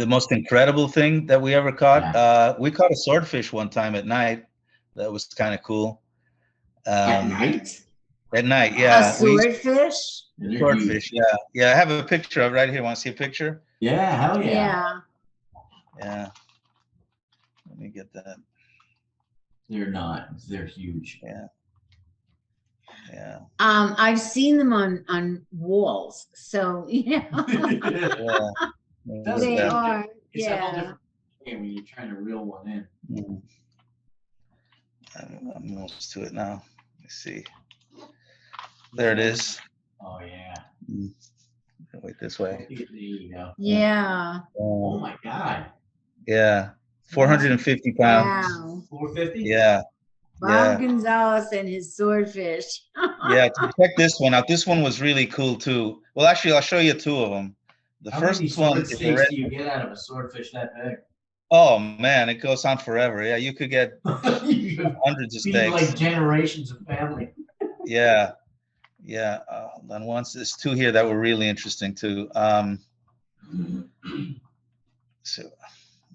The most incredible thing that we ever caught, Yeah. we caught a swordfish one time at night. That was kind of cool. At night? At night, A yeah. swordfish? Swordfish, yeah. Yeah, I have a picture of it right here. Want to see a picture? Yeah, hell yeah. Yeah. Yeah. Let me get that. They're not. They're huge. Yeah. Yeah. I've seen them on walls, so yeah. Yeah. They are. It's a whole Yeah. different game when you're trying to reel one in. Mhm. I'm almost to it now. Let's see. There it is. Oh yeah. Wait, this way. There you go. Yeah. Oh my God. Yeah. 450 pounds. Wow. 450? Yeah. Bob Gonzales and his swordfish. Yeah. Check this one out. This one was really cool too. Well, actually, I'll show you two of them. The How first many one sword is a steaks red. do you get out of a swordfish that big? Oh man, it goes on forever. Yeah, you could get hundreds of Feed steaks. like generations of family. Yeah. Yeah. Hold on. There's two here that were really interesting too. So,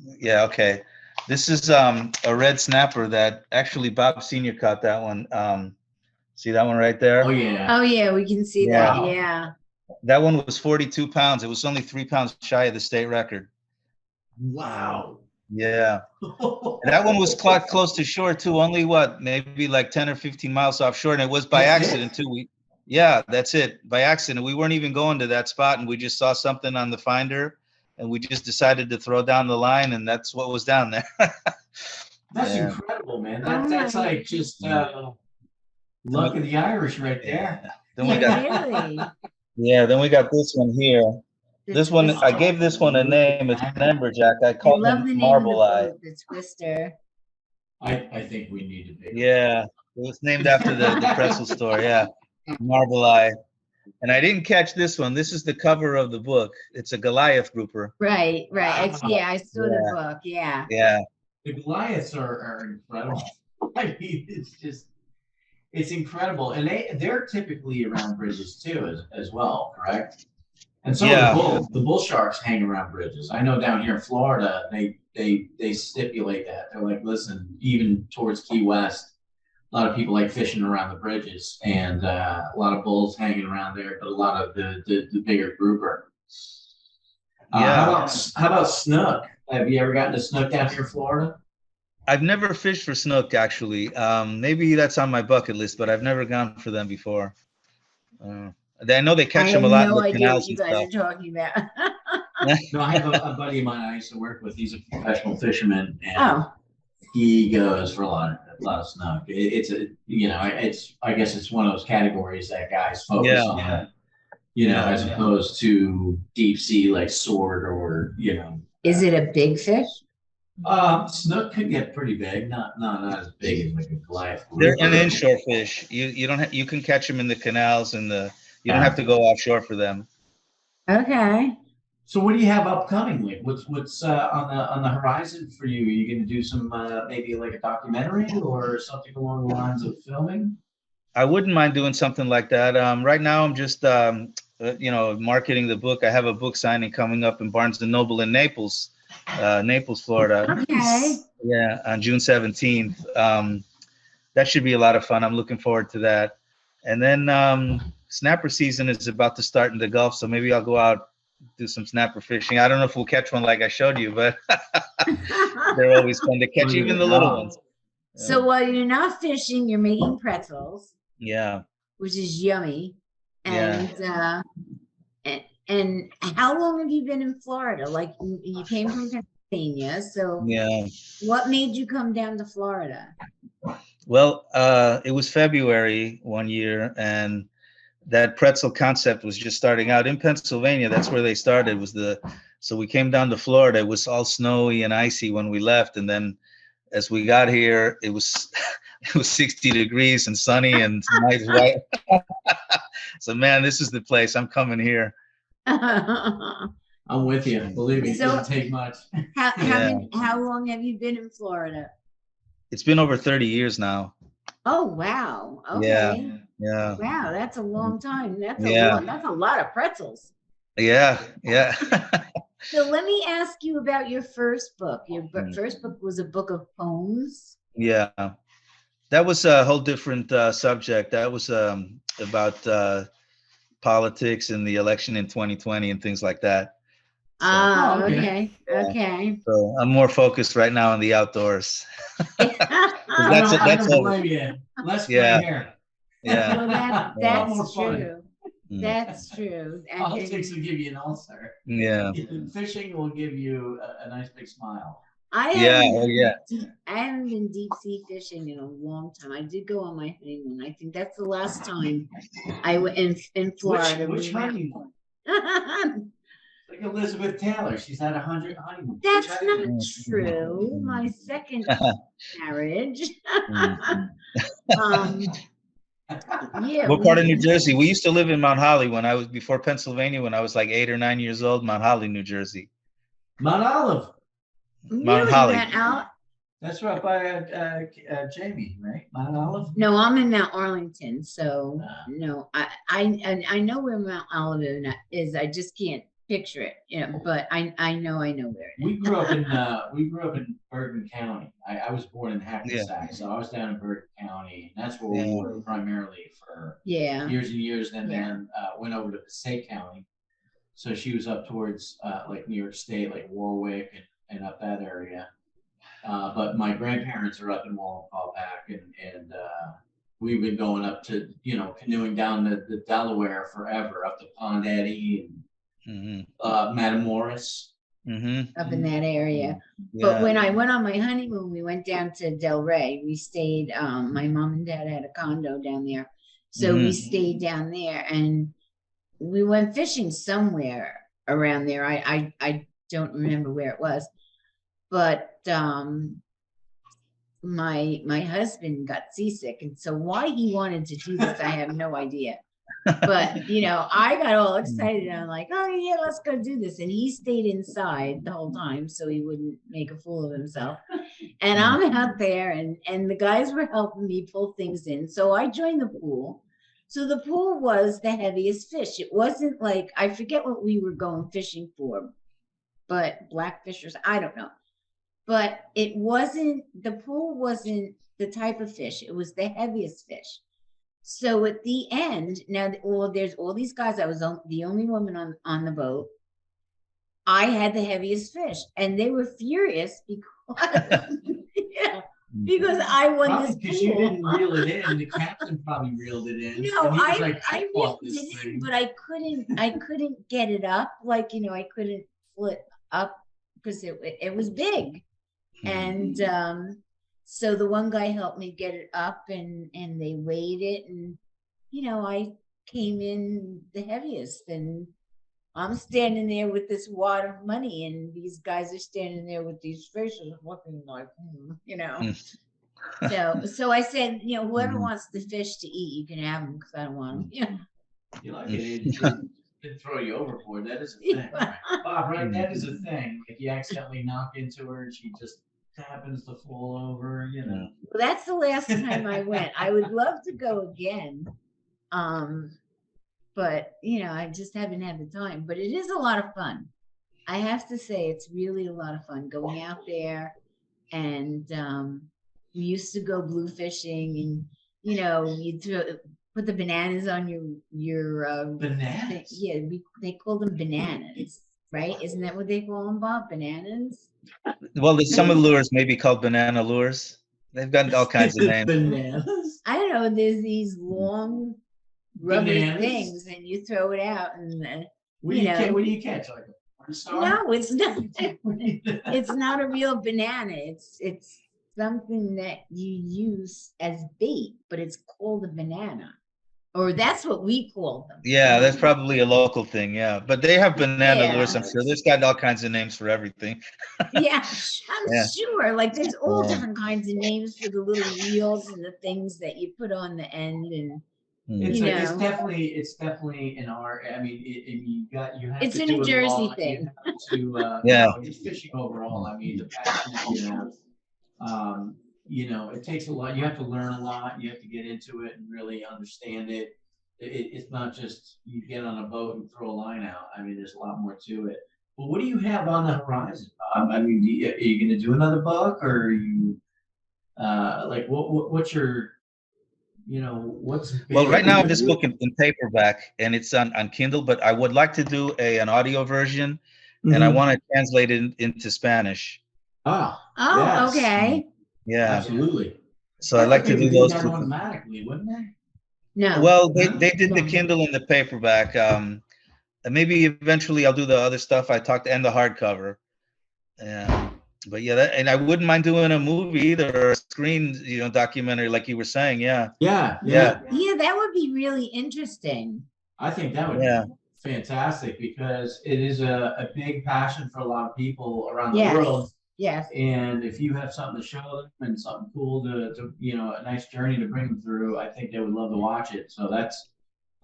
yeah. Okay. This is a red snapper that actually Bob Senior caught that one. See that one right there? Oh yeah. Oh yeah, we can see Yeah. that. Yeah. That one was 42 pounds. It was only 3 pounds shy of the state record. Wow. Yeah. And that one was caught close to shore too. Only what, maybe like 10 or 15 miles offshore, and it was by That's accident too. Yeah, that's it. By accident. We weren't even going to that spot, and we just saw something on the finder, and we just decided to throw down the line, and that's what was down there. That's Yeah. incredible, man. That's like just luck of the Irish right there. Then we got, Really? yeah. Then we got this one here. This one, I gave this one a name. It's an amberjack. I I called love him the name Marble of the Eye. boat, the Twister. I think we need to be. Yeah, it was named after the pretzel store. Yeah, Marble Eye. And I didn't catch this one. This is the cover of the book. It's a Goliath grouper. Right. Wow. Yeah, I saw the Yeah. book. Yeah. Yeah. The Goliaths are incredible. I mean, it's incredible, and they're typically around bridges too, as well, correct? And so Yeah. the bull sharks hang around bridges. I know down here in Florida, they stipulate that. They're like, listen, even towards Key West, a lot of people like fishing around the bridges, and a lot of bulls hanging around there, but a lot of the bigger grouper. Yeah. How about snook? Have you ever gotten to snook down here in Florida? I've never fished for snook, actually. Maybe that's on my bucket list, but I've never gone for them before. I know they catch them a lot in the I have no idea canals what you and guys stuff. are talking about. No, I have a buddy of mine I used to work with. He's a professional fisherman, and he goes for a lot of snook. It's I guess it's one of those categories that guys focus on, as opposed to deep sea like sword or Is it a big fish? Snook can get pretty big, not as big as like a Goliath. They're an inshore fish. You don't you can catch them in the canals and you don't have to go offshore for them. Okay. So what do you have upcoming? Like what's on the horizon for you? Are you going to do some maybe like a documentary or something along the lines of filming? I wouldn't mind doing something like that. Right now I'm just marketing the book. I have a book signing coming up in Barnes and Noble in Naples, Florida. Okay. Yeah, on June 17th. That should be a lot of fun. I'm looking forward to that. And then snapper season is about to start in the Gulf, so maybe I'll go out, do some snapper fishing. I don't know if we'll catch one like I showed you, but they're always fun to catch, even the little ones. So while you're not fishing, you're making pretzels. Yeah. Which is yummy. And and how long have you been in Florida? Like you came from Pennsylvania, so yeah. What made you come down to Florida? Well, it was February one year, and that pretzel concept was just starting out in Pennsylvania. That's where they started. So we came down to Florida. It was all snowy and icy when we left, and then as we got here, it was 60 degrees and sunny and nice white. So man, this is the place. I'm coming here. I'm with you. Believe me, it doesn't take much. How long have you been in Florida? It's been over 30 years now. Oh wow! Okay. Yeah. Wow, that's a long time. That's a lot of pretzels. Yeah. So let me ask you about your first book. Your first book was a book of poems. Yeah, that was a whole different subject. That was about politics and the election in 2020 and things like that. Oh, okay. Okay. So I'm more focused right now on the outdoors. I don't blame you. Less gray hair. Yeah. Well, that's true. That's true. Politics will give you an ulcer. Yeah. Fishing will give you a nice big smile. I haven't been deep sea fishing in a long time. I did go on my honeymoon. I think that's the last time I went in Florida. Which honeymoon? Like Elizabeth Taylor, she's had 100 honeymoons. That's not true. My second marriage. Yeah. What part of New Jersey? We used to live in Mount Holly when I was before Pennsylvania. When I was like 8 or 9 years old, Mount Holly, New Jersey. Mount Olive. Mount Holly. That's right by Jamie, right? Mount Olive. No, I'm in Mount Arlington, so no. I know where Mount Olive is. I just can't picture it, but I know where it is. We grew up in Bergen County. I was born in Hackensack, so I was down in Bergen County, and that's where we were primarily for years and years. And then went over to Passaic County. So she was up towards like New York State, like Warwick and up that area. But my grandparents are up in Wallenpaupack, and we've been going up to canoeing down the Delaware forever, up to Pond Eddy and Matamoros. Up in that area. But when I went on my honeymoon, we went down to Delray. We stayed, my mom and dad had a condo down there. So we stayed down there, and we went fishing somewhere around there. I don't remember where it was, but my husband got seasick, and so why he wanted to do this, I have no idea. But I got all excited, and I'm like, oh yeah, let's go do this. And he stayed inside the whole time so he wouldn't make a fool of himself. And I'm out there, and the guys were helping me pull things in. So I joined the pool. So the pool was the heaviest fish. It wasn't like, I forget what we were going fishing for, but blackfishers, I don't know. But it wasn't, the pool wasn't the type of fish. It was the heaviest fish. So at the end, now, there's all these guys. I was the only woman on the boat. I had the heaviest fish, and they were furious because, because I won probably this because pool. you didn't reel it in. The captain probably reeled it in. No, I reeled it in, but I couldn't get it up. Like, I couldn't flip up because it was big. And so the one guy helped me get it up, and they weighed it, and I came in the heaviest, and I'm standing there with this wad of money, and these guys are standing there with these fishes looking like, So I said, whoever wants the fish to eat, you can have them, because I don't want them. You like it? Didn't throw you overboard. That is a thing, Bob. Right? That is a thing. Like, you accidentally knock into her, and she just happens to fall over. Well, that's the last time I went. I would love to go again, but I just haven't had the time. But it is a lot of fun. I have to say, it's really a lot of fun going out there, and we used to go blue fishing, and you'd put the bananas on your bananas. They call them bananas, right? Isn't that what they call them, Bob? Bananas. Well, some of the lures may be called banana lures. They've got all kinds of names. Bananas. I don't know. There's these long rubber things, and you throw it out, and what do you catch? Like a star? No, it's not. It's not a real banana. It's something that you use as bait, but it's called a banana. Or that's what we call them. Yeah, that's probably a local thing. Yeah, but they have banana lures. I'm sure there's got all kinds of names for everything. Yeah, I'm sure. Like, there's all different kinds of names for the little reels and the things that you put on the end, and it's definitely an art. I mean, you have it's to a do New it Jersey long. thing. Just fishing overall. I mean, the passion that you have. It takes a lot. You have to learn a lot. You have to get into it and really understand it. It's not just you get on a boat and throw a line out. I mean, there's a lot more to it. Well, what do you have on the horizon? I mean, are you going to do another book, or are you like what's your, what's Well, big right now for this you? book in paperback and it's on Kindle, but I would like to do an audio version, and I Mhm. want to translate it into Spanish. Ah, Oh, yes, okay. Yeah. absolutely. So I I'd like thought to they do would do those that two. automatically, wouldn't they? No. Well, No? they did the No. Kindle and the paperback. And maybe eventually I'll do the other stuff I talked and the hardcover. But yeah, and I wouldn't mind doing a movie either, or a screen, documentary like you were saying. Yeah, Yeah, yeah, Yeah, that would be really interesting. I think that would yeah. be fantastic because it is a big passion for a lot of people around the Yes. world. Yes. And if you have something to show them and something cool to a nice journey to bring them through, I think they would love to watch it. So that's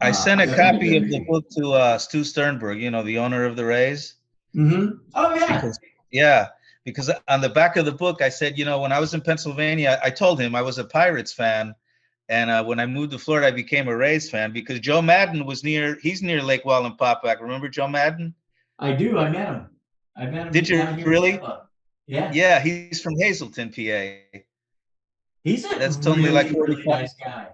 I sent a that would be copy good of the reading. book to Stu Sternberg, the owner of the Rays. Oh yeah. Because, yeah, because on the back of the book, I said, when I was in Pennsylvania, I told him I was a Pirates fan. And when I moved to Florida, I became a Rays fan because Joe Madden he's near Lake Wallenpaupack. Remember Joe Madden? I do. I met him. I met him. Did He's you down here in really? Tampa. Yeah. Yeah, he's from Hazleton, PA. He's a That's only like really, really 45. nice guy.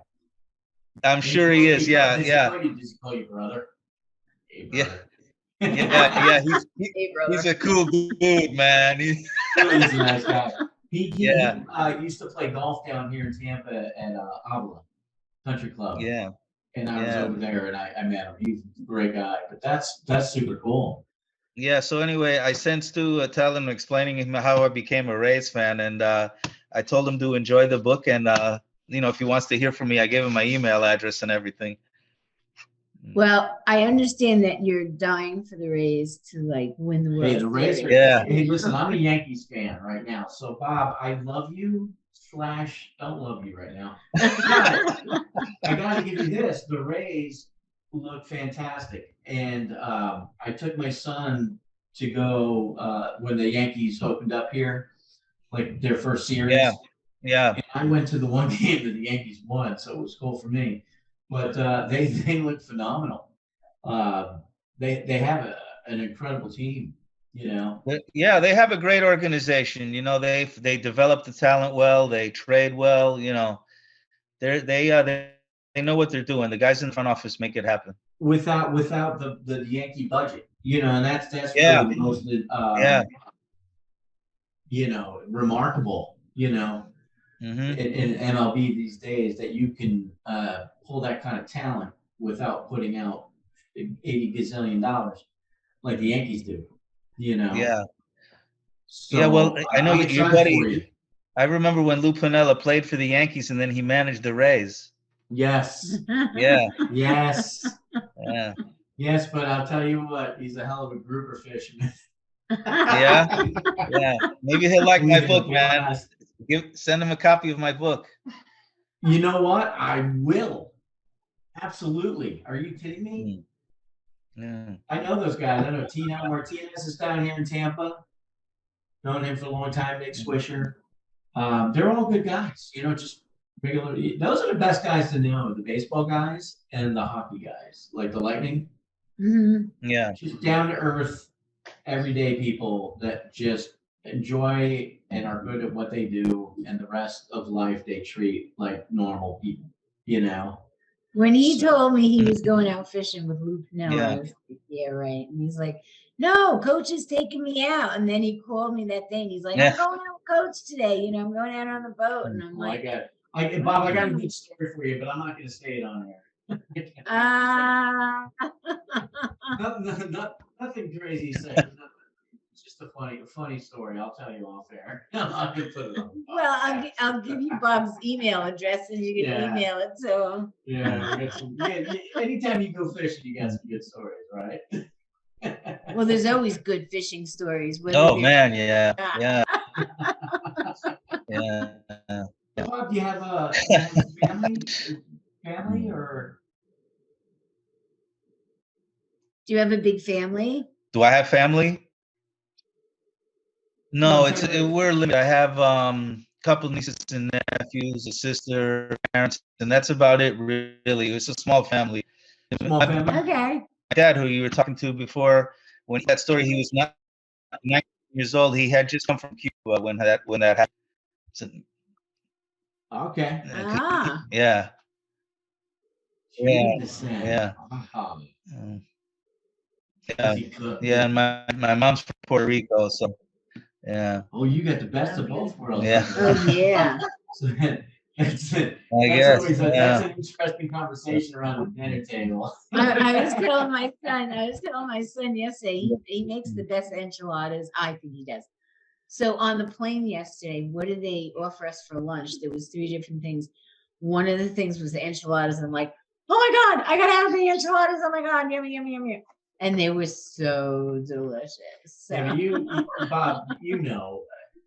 I'm sure he is. Yeah, Does yeah, he call you brother? Hey, yeah, brother. yeah. Hey, brother. He's a cool dude, man. Really is a nice guy. Yeah, He used to play golf down here in Tampa at Avila Country Club. yeah, And I was yeah, over there and I met him. He's a great guy. But that's super cool. yeah. So anyway, I sent Stu tell him explaining him how I became a Rays fan, and I told him to enjoy the book, and if he wants to hear from me, I gave him my email address and everything. Well, I understand that you're dying for the Rays to like win the World Hey, the Rays Series. are. Yeah. Hey, listen, I'm a Yankees fan right now. So Bob, I love you / don't love you right now. I got to give you this: the Rays look fantastic, and I took my son to go when the Yankees opened up here, like their first series. Yeah, yeah. And I went to the one game that the Yankees won, so it was cool for me. But they look phenomenal. They have an incredible team. Yeah, they have a great organization. They develop the talent well. They trade well. They know what they're doing. The guys in the front office make it happen. Without the Yankee budget, and that's Yeah, really the most yeah. remarkable. Hmm. In MLB these days that you can pull that kind of talent without putting out $80 gazillion like the Yankees do. Yeah, So yeah. Well, I know I'm your excited for you. buddy. I remember when Lou Piniella played for the Yankees, and then he managed the Rays. Yes. Yeah, Yes. yeah, Yes, but I'll tell you what, he's a hell of a grouper fisherman. yeah, yeah. Maybe he'll like my He's a book, man. blast. Send him a copy of my book. You know what? I will. Absolutely. Are you kidding me? Yeah. I know those guys. I know Tino Martinez is down here in Tampa. Known him for a long time. Nick Swisher. They're all good guys. Just regular. Those are the best guys to know. The baseball guys and the hockey guys, like the Lightning. Yeah. Just down to earth, everyday people that just enjoy and are good at what they do, and the rest of life they treat like normal people. When he told me he was going out fishing with Lou Piniella, Yeah. I was like, yeah, right. And he's like, no, coach is taking me out. And then he called me that day and he's like, Yeah. I'm going out with coach today. I'm going out on the boat. And I'm like, Bob, I got a good story for you, but I'm not going to say it on air. Nothing crazy to say. It's just a funny story. I'll tell you off air. I'll put it on. well, I'll give you Bob's email address and you can email it to him. Yeah, anytime you go fishing, you got some good stories, right? Well, there's always good fishing stories. Oh man, yeah, yeah, yeah. Bob, do you have a family or? Do you have a big family? Do I have family? No, we're limited. I have a couple nieces and nephews, a sister, parents, and that's about it. Really, it's a small family. Small family. Okay. My dad, who you were talking to before, when that story, he was not 19 years old. He had just come from Cuba when that happened. So, Okay. Ah, yeah, Cuban descent. yeah, Wow. yeah, Does he cook? yeah. And my mom's from Puerto Rico, so yeah, Oh, you got the best of both worlds. yeah. oh yeah. So that's it. I That's guess, always yeah. that's an interesting conversation around the dinner table. I was telling my son yesterday, he makes the best enchiladas. I think he does. So on the plane yesterday, what did they offer us for lunch? There was 3 different things. One of the things was the enchiladas. And I'm like, oh my God, I gotta have the enchiladas. Oh my God, yummy, yummy, yummy. And they were so delicious. So. Yeah, Bob,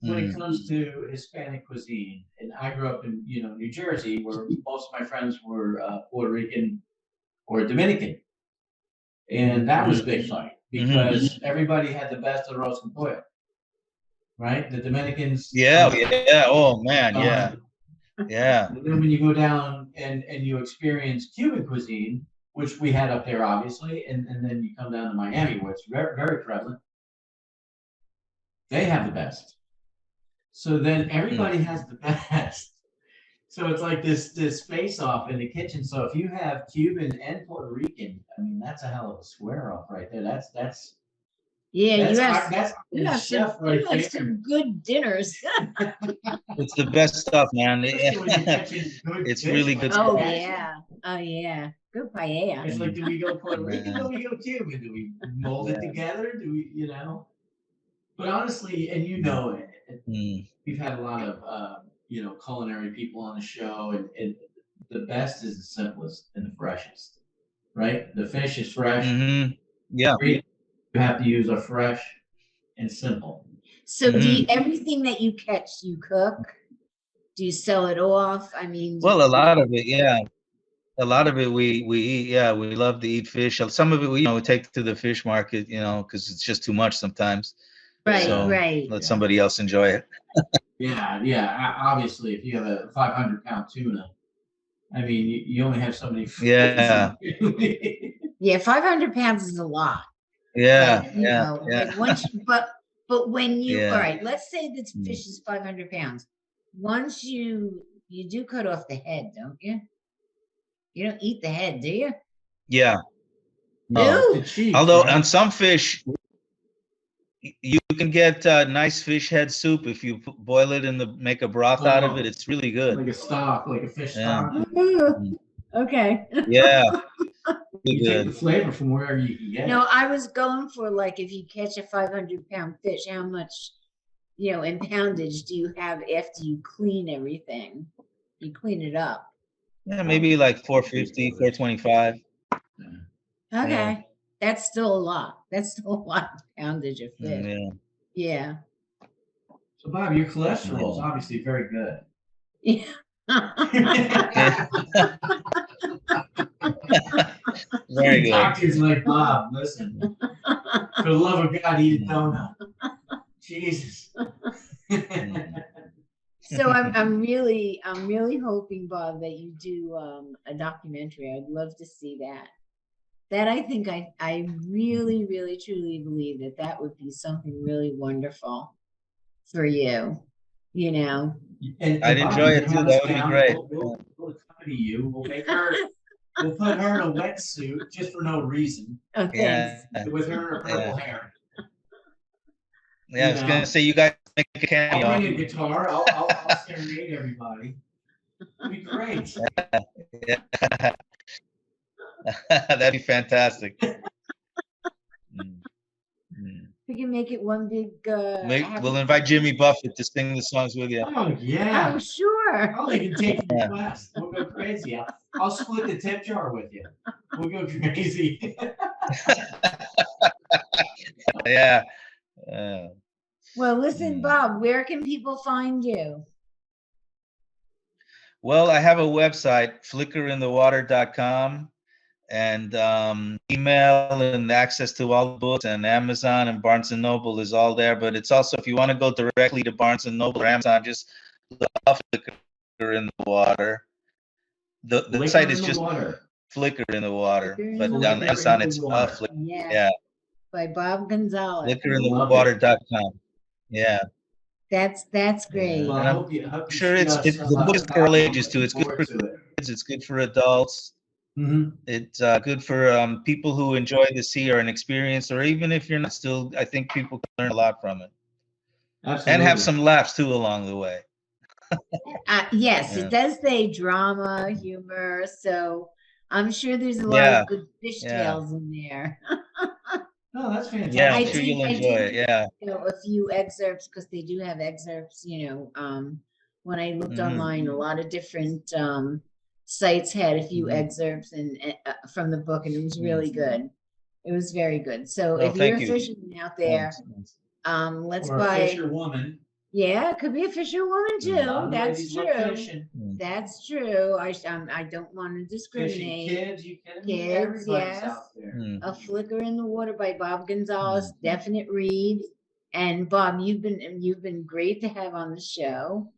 when it Mm. comes to Hispanic cuisine, and I grew up in New Jersey, where most of my friends were Puerto Rican or Dominican, and that was a big fight because everybody had the best of roast and pollo, right? The Dominicans, Yeah, yeah. Oh man, yeah, yeah. And then when you go down and you experience Cuban cuisine, which we had up there obviously, and then you come down to Miami, where it's very, very prevalent, they have the best. So then everybody has the best. So it's like this face off in the kitchen. So if you have Cuban and Puerto Rican, I mean that's a hell of a square off right there. That's yeah, that's you have chef right you have there. some good dinners. It's the best stuff, man. Especially when you're catching good It's fish really like good Oh stuff. yeah. Oh yeah. Good paella. It's like, do we go Puerto Rican? Yeah. Do we go Cuban? Do we mold it together? Do we, But honestly, and Mm. we've had a lot of culinary people on the show, and the best is the simplest and the freshest, right? The fish is fresh. Mm-hmm. Yeah. Ingredients you have to use are fresh and simple. So do you, everything that you catch, you cook? Do you sell it off? I mean, Well, a lot of it, yeah. A lot of it we eat. Yeah, we love to eat fish. Some of it we take to the fish market, because it's just too much sometimes. right, So right. let somebody else enjoy it. Yeah. Obviously, if you have a 500-pound tuna, I mean, you only have so many. Yeah. Yeah, 500 pounds is a lot. Yeah, Like, yeah. like once, but when you, Yeah. all right, let's say this fish is 500 pounds. Once you do cut off the head, don't you? You don't eat the head, do you? Yeah. No. Although on some fish, you can get nice fish head soup if you boil it and make a broth out of it. It's really good. Like a stock, like a fish stock. Okay. Yeah. You take the flavor from wherever you can get it. No, I was going for like if you catch a 500-pound fish, how much, in poundage do you have after you clean everything? You clean it up. Yeah, maybe like 450, 425. Okay. Yeah. That's still a lot. That's still a lot of poundage of fish. Yeah. Yeah. So Bob, your cholesterol is obviously very good. Yeah. Very good. Doctors like Bob, listen. For the love of God, eat a donut. Jesus. So I'm really hoping, Bob, that you do a documentary. I'd love to see that. That I think I really, really, truly believe that would be something really wonderful for you. And I'd Bob, enjoy you it can too. have That us would be down. great. We'll accompany you. We'll put her in a wetsuit just for no reason. Oh, thanks. Yeah. With her in her purple hair. Yeah, I was gonna say you guys make a cameo. I'll bring a guitar. I'll serenade everybody. It'd be great. Yeah. That'd be fantastic. We can make it one big. We'll invite Jimmy Buffett to sing the songs with you. Oh yeah. Oh sure. I'll even take your class. We'll go crazy. I'll split the tip jar with you. We'll go crazy. Yeah. Well, listen, Bob, where can people find you? Well, I have a website, flickerinthewater.com, and email and access to all the books, and Amazon and Barnes & Noble is all there. But it's also, if you want to go directly to Barnes & Noble or Amazon, just look up Flicker in the Water. The site is just Flicker in the Water, but on Amazon it's Flicker. Yeah. by Bob Gonzales. liquorinthewater.com. Yeah. That's Yeah. great. Well, And I I'm hope you sure shoot us the book is a for all copy. I'm ages too. looking It's good for forward to it. kids. It's good for adults. Mhm. It's good for people who enjoy the sea or an experience, or even if you're not, still, I think people can learn a lot from it Absolutely. and have some laughs too along the way. Yes, Yeah. it does say drama, humor. So I'm sure there's a lot Yeah. of good fish Yeah. tales in there. Oh, that's fantastic. Yeah, I I'm sure did- you'll I enjoy did- it. Yeah. You know, a few excerpts because they do have excerpts. You know, when I looked Mhm. online, a lot of different sites had a few Mhm. excerpts and from the book, and it was Mhm. really good. It was very good. So Oh, if you're thank a you. fisherman out there, Thanks. let's Or a buy. fisherwoman. Yeah, it could be a fisherwoman too. A lot of That's ladies love true. fishing. That's true. I don't want to Fishing discriminate. kids, you kidding me? Kids, Everybody's yes. out there. Mm. A Flicker in the Water by Bob Gonzales, definite read. And Bob, you've been great to have on the show.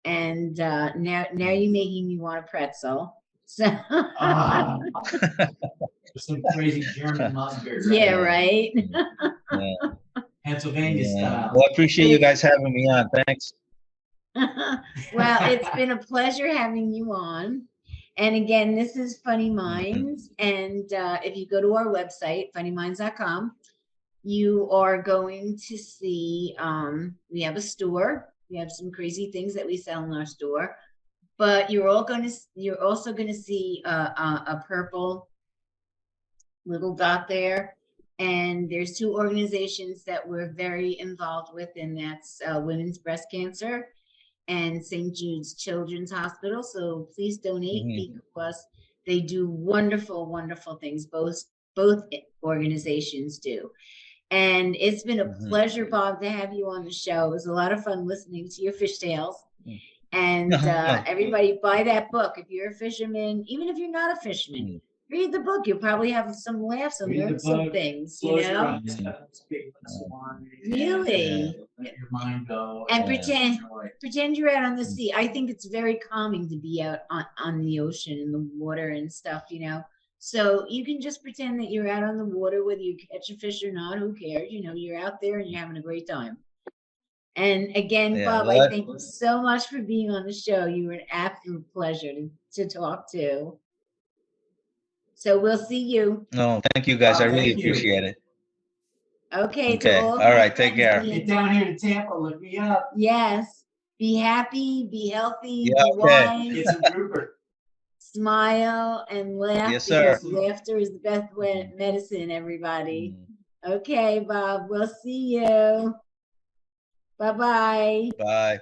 And now you're making me want a pretzel. So Ah, some crazy German mustard. yeah, right. Yeah. Pennsylvania Yeah. style. Well, I appreciate you guys having me on. Thanks. Well, it's been a pleasure having you on. And again, this is Funny Minds. And if you go to our website, funnyminds.com, you are going to see we have a store. We have some crazy things that we sell in our store. But you're also going to see a purple little dot there. And there's two organizations that we're very involved with, and that's Women's Breast Cancer and St. Jude's Children's Hospital. So please donate because they do wonderful, wonderful things. Both organizations do. And it's been a pleasure, Bob, to have you on the show. It was a lot of fun listening to your fish tales. And everybody buy that book. If you're a fisherman, even if you're not a fisherman, read the book. You'll probably have some laughs and learn some things, you know? Really? Let your mind go. And enjoy. pretend you're out on the sea. I think it's very calming to be out on the ocean and the water and stuff, you know? So you can just pretend that you're out on the water, whether you catch a fish or not, who cares? You know, you're out there and you're having a great time. And again, Bob, I thank you so much for being on the show. You were an absolute pleasure to talk to. So we'll see you. No, thank you guys. I really appreciate it. Okay. Okay. All right. Take care. Get down here to Tampa. Look me up. Yes. Be happy. Be healthy. Yeah, be wise. Get some grouper. Smile and laugh. Yes, sir. Because laughter is the best medicine, everybody. Okay, Bob. We'll see you. Bye-bye. Bye.